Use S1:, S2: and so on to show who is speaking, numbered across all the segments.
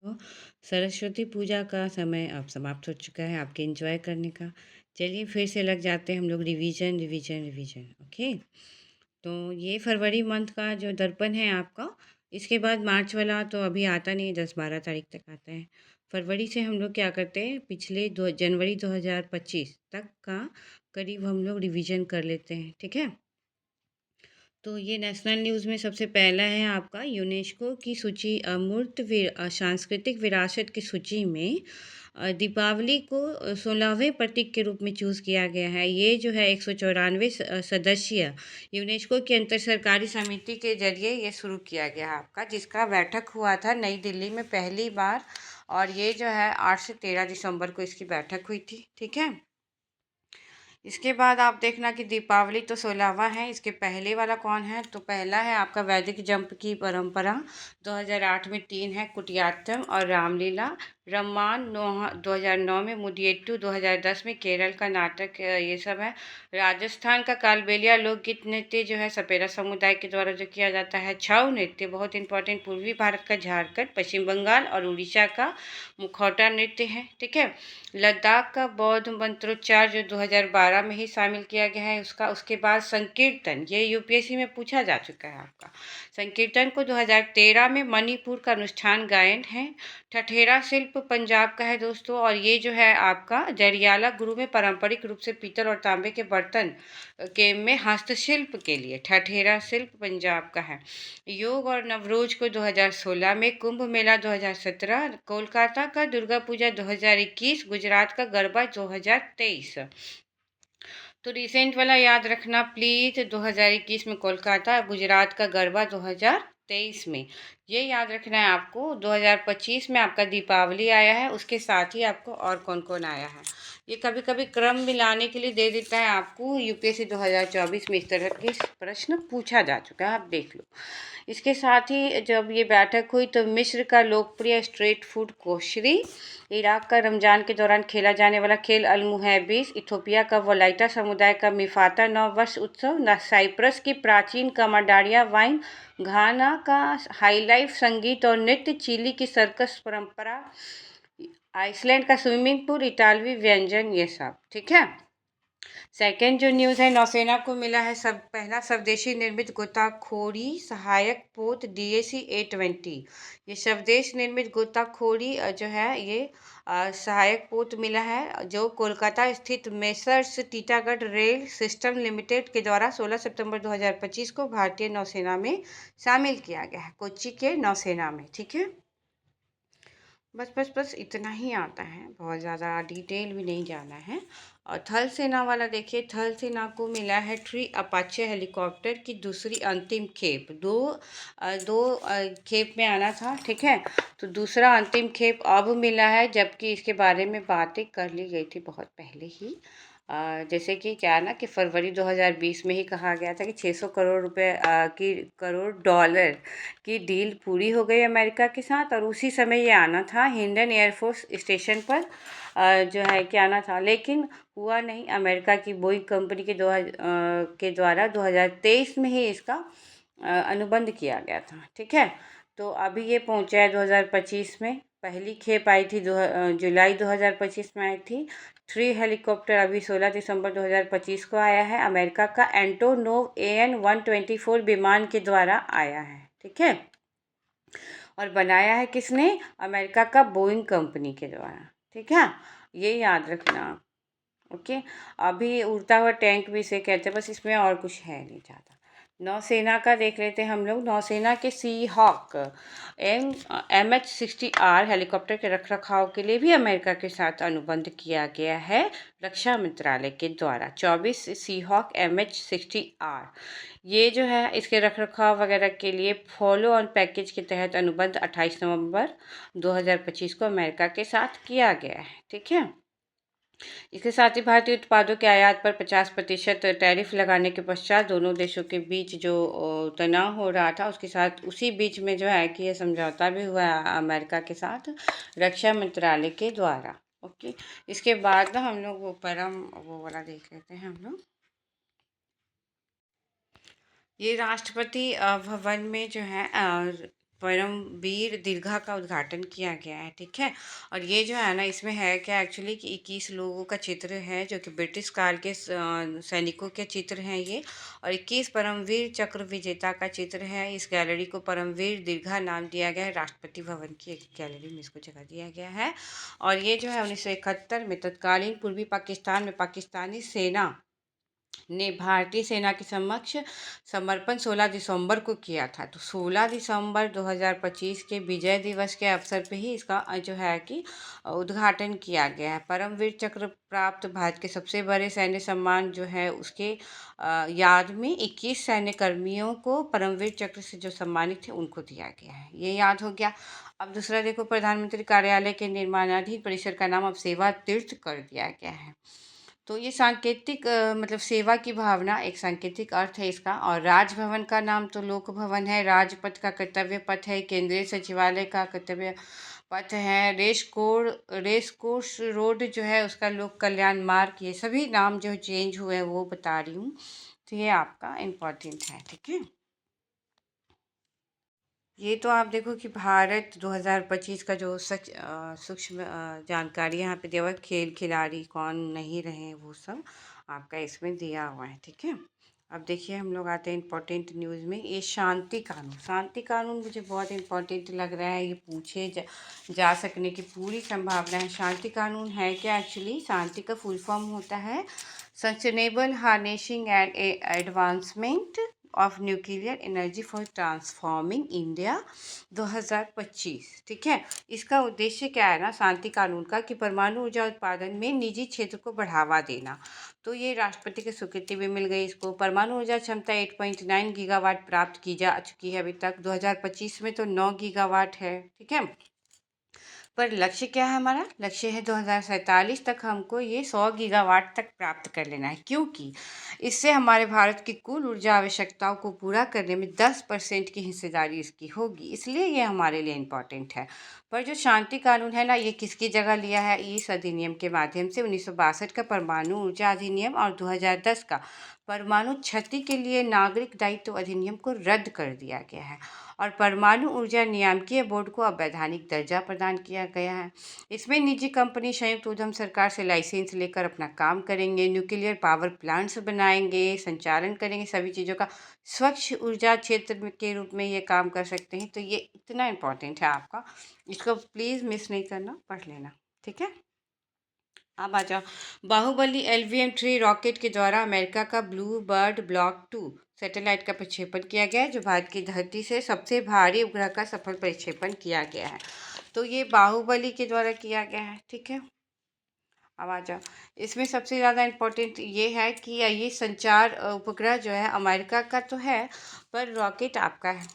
S1: तो सरस्वती पूजा का समय अब समाप्त हो चुका है आपके एंजॉय करने का। चलिए फिर से लग जाते हैं हम लोग रिवीजन रिवीजन रिवीजन। ओके, तो ये फरवरी मंथ का जो दर्पण है आपका, इसके बाद मार्च वाला तो अभी आता नहीं है, 10-12 तारीख तक आता है। फरवरी से हम लोग क्या करते हैं, पिछले दो जनवरी 2025 तक का करीब हम लोग रिवीजन कर लेते हैं, ठीक है। तो ये नेशनल न्यूज़ में सबसे पहला है आपका, यूनेस्को की सूची अमूर्त सांस्कृतिक विरासत की सूची में दीपावली को 16वें प्रतीक के रूप में चूज़ किया गया है। ये जो है 194 सदस्य यूनेस्को की अंतर सरकारी समिति के जरिए ये शुरू किया गया है आपका, जिसका बैठक हुआ था नई दिल्ली में पहली बार। और ये जो है 8 से 13 दिसंबर को इसकी बैठक हुई थी, ठीक है। इसके बाद आप देखना कि दीपावली तो 16वां है, इसके पहले वाला कौन है, तो पहला है आपका वैदिक जंप की परंपरा। 2008 में 3 है कुटियाट्टम और रामलीला। रम्मान 2009 में मुडियट्टू, 2010 में केरल का नाटक, ये सब है। राजस्थान का कालबेलिया लोकगीत नृत्य जो है सपेरा समुदाय के द्वारा जो किया जाता है। छऊ नृत्य बहुत इंपॉर्टेंट, पूर्वी भारत का झारखंड, पश्चिम बंगाल और उड़ीसा का मुखौटा नृत्य है, ठीक है। लद्दाख का बौद्ध मंत्रोच्चार जो 2012 में ही शामिल किया गया है उसका। उसके बाद संकीर्तन, ये यूपीएससी में पूछा जा चुका है आपका। संकीर्तन को 2013 में मणिपुर का अनुष्ठान गायन है। ठठेरा शिल्प पंजाब का है दोस्तों, और ये जो है आपका जरियाला गुरु में पारंपरिक रूप से पीतल और तांबे के बर्तन के में हस्तशिल्प के लिए ठठेरा शिल्प पंजाब का है। योग और नवरोज को 2016 में, कुंभ मेला 2017, कोलकाता का दुर्गा पूजा 2021, गुजरात का गरबा 2023। तो रिसेंट वाला याद रखना प्लीज, 2021 में कोलकाता, गुजरात का गरबा 2023 में। ये याद रखना है आपको। 2025 में आपका दीपावली आया है, उसके साथ ही आपको और कौन कौन आया है। ये कभी कभी क्रम मिलाने के लिए दे देता है आपको। यूपीएससी 2024 में इस तरह के प्रश्न पूछा जा चुका है, आप देख लो। इसके साथ ही जब ये बैठक हुई तो मिस्र का लोकप्रिय स्ट्रीट फूड कोशरी, इराक का रमजान के दौरान खेला जाने वाला खेल अल-मुहैबिस, इथोपिया का वलाइटा समुदाय का मिफाता नव वर्ष उत्सव, साइप्रस की प्राचीन कमाडारिया वाइन, घाना का हाईलाइफ संगीत और नृत्य, चिली की सर्कस परंपरा, आइसलैंड का स्विमिंग पूल, इटालवी व्यंजन, ये सब, ठीक है। सेकेंड जो न्यूज़ है, नौसेना को मिला है सब पहला स्वदेशी निर्मित गोताखोरी सहायक पोत DAC 820। ये स्वदेश निर्मित गोताखोरी जो है ये सहायक पोत मिला है, जो कोलकाता स्थित messrs Titagarh rail system limited के द्वारा 16 सितंबर 2025 को भारतीय नौसेना में शामिल किया गया है, कोच्चि के नौसेना में, ठीक है। बस बस बस इतना ही आता है, बहुत ज़्यादा डिटेल भी नहीं जाना है। और थल सेना वाला देखिए, थल सेना को मिला है 3 अपाचे हेलीकॉप्टर की दूसरी अंतिम खेप। खेप में आना था, ठीक है। तो दूसरा अंतिम खेप अब मिला है, जबकि इसके बारे में बातें कर ली गई थी बहुत पहले ही। जैसे कि क्या ना कि फरवरी 2020 में ही कहा गया था कि 600 करोड़ रुपए की करोड़ डॉलर की डील पूरी हो गई अमेरिका के साथ, और उसी समय ये आना था हिंडन एयरफोर्स स्टेशन पर, जो है कि आना था, लेकिन हुआ नहीं। अमेरिका की बोइंग कंपनी के द्वारा 2023 में ही इसका अनुबंध किया गया था, ठीक है। तो अभी ये पहुंचा है 2025 में। पहली खेप आई थी जुलाई 2025 में आई थी। 3 हेलीकॉप्टर अभी 16 दिसंबर 2025 को आया है, अमेरिका का एंटोनोव AN-124 विमान के द्वारा आया है, ठीक है। और बनाया है किसने, अमेरिका का बोइंग कंपनी के द्वारा, ठीक है। ये याद रखना, ओके। अभी उड़ता हुआ टैंक भी इसे कहते हैं, बस इसमें और कुछ है नहीं ज़्यादा। नौसेना का देख लेते हैं हम लोग। नौसेना के सी हॉक MH-60R हेलीकॉप्टर के रखरखाव के लिए भी अमेरिका के साथ अनुबंध किया गया है रक्षा मंत्रालय के द्वारा। 24 सी हॉक MH-60R ये जो है इसके रखरखाव वगैरह के लिए फॉलो ऑन पैकेज के तहत अनुबंध 28 नवंबर 2025 को अमेरिका के साथ किया गया है, ठीक है। इसके साथ ही भारतीय उत्पादों के आयात पर 50% टैरिफ लगाने के पश्चात दोनों देशों के बीच जो तनाव हो रहा था, उसके साथ उसी बीच में जो है कि ये समझौता भी हुआ है अमेरिका के साथ रक्षा मंत्रालय के द्वारा, ओके। इसके बाद ना हम लोग वो परम वो वाला देख लेते हैं हम लोग। ये राष्ट्रपति भवन में जो है परमवीर दीर्घा का उद्घाटन किया गया है। ठीक है। और ये जो है ना, इसमें है क्या एक्चुअली कि 21 लोगों का चित्र है जो कि ब्रिटिश काल के सैनिकों के चित्र हैं ये। और 21 परमवीर चक्र विजेता का चित्र है। इस गैलरी को परमवीर दीर्घा नाम दिया गया है। राष्ट्रपति भवन की एक गैलरी में इसको जगह दिया गया है। और ये जो है 1971 में तत्कालीन पूर्वी पाकिस्तान में पाकिस्तानी सेना ने भारतीय सेना के समक्ष समर्पण 16 दिसंबर को किया था। तो 16 दिसंबर 2025 के विजय दिवस के अवसर पे ही इसका जो है कि उद्घाटन किया गया है। परमवीर चक्र प्राप्त भारत के सबसे बड़े सैन्य सम्मान जो है उसके याद में 21 सैन्य कर्मियों को परमवीर चक्र से जो सम्मानित थे उनको दिया गया है। ये याद हो गया। अब दूसरा देखो, प्रधानमंत्री कार्यालय के निर्माणाधीन परिसर का नाम अब सेवा तीर्थ कर दिया गया है। तो ये सांकेतिक मतलब सेवा की भावना एक सांकेतिक अर्थ है इसका। और राजभवन का नाम तो लोक भवन है। राजपथ का कर्तव्य पथ है। केंद्रीय सचिवालय का कर्तव्य पथ है। रेस कोर्स रोड जो है उसका लोक कल्याण मार्ग, ये सभी नाम जो चेंज हुए हैं वो बता रही हूँ। तो ये आपका इम्पोर्टेंट है। ठीक है। ये तो आप देखो कि भारत 2025 का जो सच सूक्ष्म जानकारी यहाँ पे दिया हुआ है, खेल खिलाड़ी कौन नहीं रहे वो सब आपका इसमें दिया हुआ है। ठीक है। अब देखिए हम लोग आते हैं इम्पोर्टेंट न्यूज़ में। ये शांति कानून मुझे बहुत इम्पोर्टेंट लग रहा है। ये पूछे जा सकने की पूरी संभावना है। शांति कानून है क्या? एक्चुअली शांति का फुल फॉर्म होता है sustainable harnessing and advancement of nuclear energy for transforming India 2025। ठीक है। इसका उद्देश्य क्या है ना शांति कानून का, कि परमाणु ऊर्जा उत्पादन में निजी क्षेत्र को बढ़ावा देना। तो ये राष्ट्रपति की स्वीकृति भी मिल गई इसको। परमाणु ऊर्जा क्षमता 8.9 गीगावाट प्राप्त की जा चुकी है अभी तक। 2025 में तो 9 गीगावाट है। ठीक है। पर लक्ष्य क्या है? हमारा लक्ष्य है 2047 तक हमको ये 100 गीगावाट तक प्राप्त कर लेना है, क्योंकि इससे हमारे भारत की कुल ऊर्जा आवश्यकताओं को पूरा करने में 10% की हिस्सेदारी इसकी होगी। इसलिए ये हमारे लिए इम्पॉर्टेंट है। पर जो शांति कानून है ना, ये किसकी जगह लिया है? इस अधिनियम के माध्यम से 1962 का परमाणु ऊर्जा अधिनियम और 2010 का परमाणु क्षति के लिए नागरिक दायित्व अधिनियम को रद्द कर दिया गया है। और परमाणु ऊर्जा नियामकीय बोर्ड को अवैधानिक दर्जा प्रदान किया गया है। इसमें निजी कंपनी संयुक्त उद्यम सरकार से लाइसेंस लेकर अपना काम करेंगे, न्यूक्लियर पावर प्लांट्स बनाएंगे, संचालन करेंगे, सभी चीज़ों का स्वच्छ ऊर्जा क्षेत्र के रूप में ये काम कर सकते हैं। तो ये इतना इम्पोर्टेंट है आपका, इसको प्लीज़ मिस नहीं करना, पढ़ लेना। ठीक है। अब आ जाओ, बाहुबली LVM-3 रॉकेट के द्वारा अमेरिका का ब्लू बर्ड ब्लॉक 2 सैटेलाइट का प्रक्षेपण किया गया है, जो भारत की धरती से सबसे भारी उपग्रह का सफल प्रक्षेपण किया गया है। तो ये बाहुबली के द्वारा किया गया है। ठीक है। अब आ जाओ, इसमें सबसे ज़्यादा इम्पोर्टेंट ये है कि ये संचार उपग्रह जो है अमेरिका का तो है, पर रॉकेट आपका है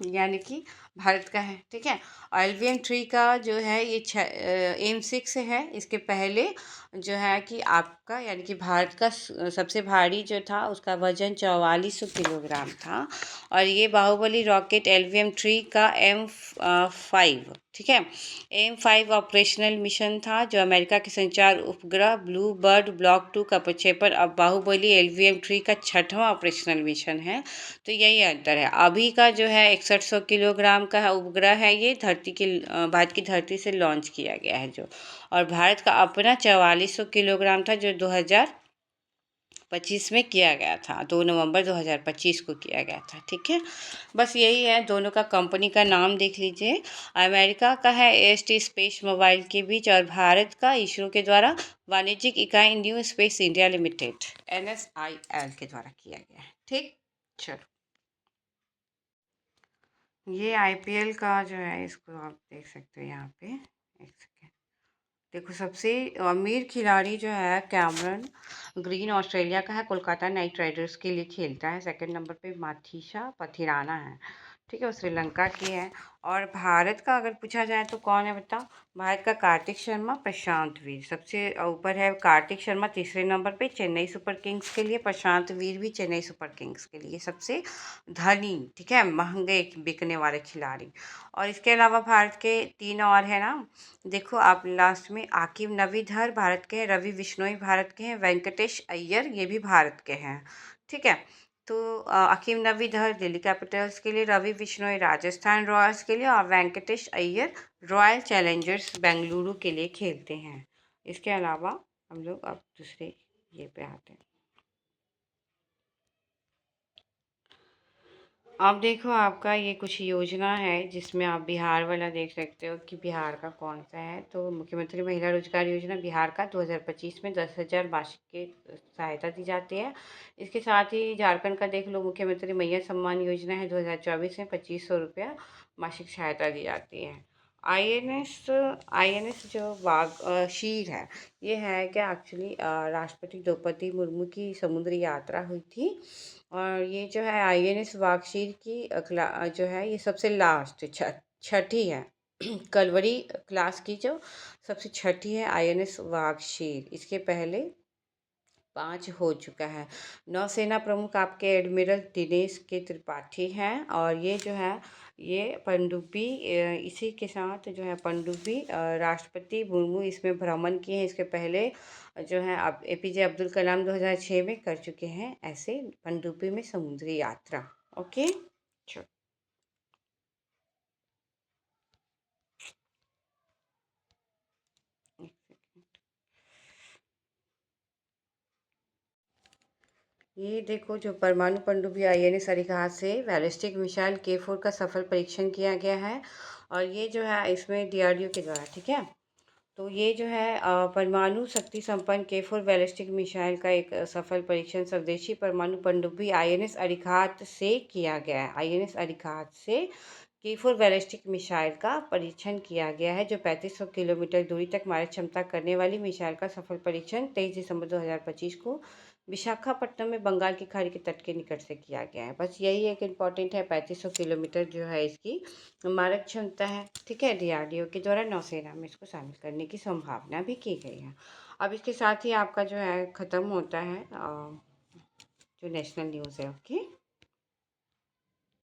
S1: यानी कि भारत का है। ठीक है। और LVM-3 का जो है ये AIM-6 है। इसके पहले जो है कि आपका यानी कि भारत का सबसे भारी जो था उसका वजन 4400 किलोग्राम था। और ये बाहुबली रॉकेट LVM-3 का M5, ठीक है, M5 ऑपरेशनल मिशन था, जो अमेरिका के संचार उपग्रह ब्लू बर्ड ब्लॉक 2 का प्रक्षेपण अब बाहुबली LVM-3 का 6वां ऑपरेशनल मिशन है। तो यही अंतर है। अभी का जो है 6100 किलोग्राम का उपग्रह है, ये भारत की धरती से लॉन्च किया गया है जो। और भारत का अपना 4400 किलोग्राम था, जो 2025 में किया गया था। 2 नवंबर 2025 को किया गया था। ठीक है। बस यही है, दोनों का कंपनी का नाम देख लीजिए। अमेरिका का है AST स्पेस मोबाइल के बीच, और भारत का इसरो के द्वारा वाणिज्यिक इकाई new space India limited NSIL के द्वारा किया गया है। ठीक। चलो, ये IPL का जो है इसको आप देख सकते हो यहाँ पे। एक सेकेंड देखो, सबसे अमीर खिलाड़ी जो है कैमरन ग्रीन ऑस्ट्रेलिया का है, कोलकाता नाइट राइडर्स के लिए खेलता है। सेकंड नंबर पे माथीशा पथिराना है। ठीक है, वो श्रीलंका की है। और भारत का अगर पूछा जाए तो कौन है बताओ? भारत का कार्तिक शर्मा, प्रशांत वीर सबसे ऊपर है। कार्तिक शर्मा तीसरे नंबर पे चेन्नई सुपर किंग्स के लिए, प्रशांत वीर भी चेन्नई सुपर किंग्स के लिए सबसे धनी, ठीक है, महंगे बिकने वाले खिलाड़ी। और इसके अलावा भारत के 3 और है ना, देखो आप लास्ट में, आकिब नवीधर भारत के हैं, रवि बिश्नोई भारत के हैं, वेंकटेश अय्यर ये भी भारत के हैं। ठीक है। तो अकीम नवीधर दिल्ली कैपिटल्स के लिए, रवि बिश्नोई राजस्थान रॉयल्स के लिए और वेंकटेश अय्यर रॉयल चैलेंजर्स बेंगलुरु के लिए खेलते हैं। इसके अलावा हम लोग अब दूसरे ये पे आते हैं। अब देखो आपका ये कुछ योजना है जिसमें आप बिहार वाला देख सकते हो कि बिहार का कौन सा है। तो मुख्यमंत्री महिला रोजगार योजना बिहार का 2025 में 10,000 मासिक की सहायता दी जाती है। इसके साथ ही झारखंड का देख लो, मुख्यमंत्री मैया सम्मान योजना है 2024 में 2500 रुपया मासिक सहायता दी जाती है। आईएनएस आईएनएस जो शीर है, ये है क्या एक्चुअली राष्ट्रपति द्रौपदी मुर्मू की समुद्री यात्रा हुई थी। और ये जो है आईएनएस वागशीर की जो है ये सबसे लास्ट छठी है। कलवरी क्लास की जो सबसे छठी है आईएनएस वागशीर। इसके पहले 5 हो चुका है। नौसेना प्रमुख आपके एडमिरल दिनेश के त्रिपाठी हैं। और ये जो है ये पनडुब्बी इसी के साथ जो है पनडुब्बी राष्ट्रपति मुर्मू इसमें भ्रमण किए हैं। इसके पहले जो है अब एपीजे अब्दुल कलाम 2006 में कर चुके हैं ऐसे पनडुब्बी में समुद्री यात्रा। ओके, चलो। ये देखो जो परमाणु पनडुब्बी आईएनएस अरिहंत से बैलिस्टिक मिसाइल K4 का सफल परीक्षण किया गया है। और ये जो है इसमें डीआरडीओ के द्वारा, ठीक है। तो ये जो है परमाणु शक्ति संपन्न K4 बैलिस्टिक मिसाइल का एक सफल परीक्षण स्वदेशी परमाणु पनडुब्बी आईएनएस अरिहंत से किया गया है। आईएनएस अरिहंत से K4 बैलिस्टिक मिसाइल का परीक्षण किया गया है, जो 3500 किलोमीटर दूरी तक मारक क्षमता करने वाली मिसाइल का सफल परीक्षण 23 दिसंबर 2025 को विशाखापट्टनम में बंगाल की खाड़ी के तट के निकट से किया गया है। बस यही एक इम्पॉर्टेंट है, 3500 किलोमीटर जो है इसकी मारक क्षमता है, ठीक है। डीआरडीओ के द्वारा नौसेना में इसको शामिल करने की संभावना भी की गई है। अब इसके साथ ही आपका जो है ख़त्म होता है जो नेशनल न्यूज़ है। ओके।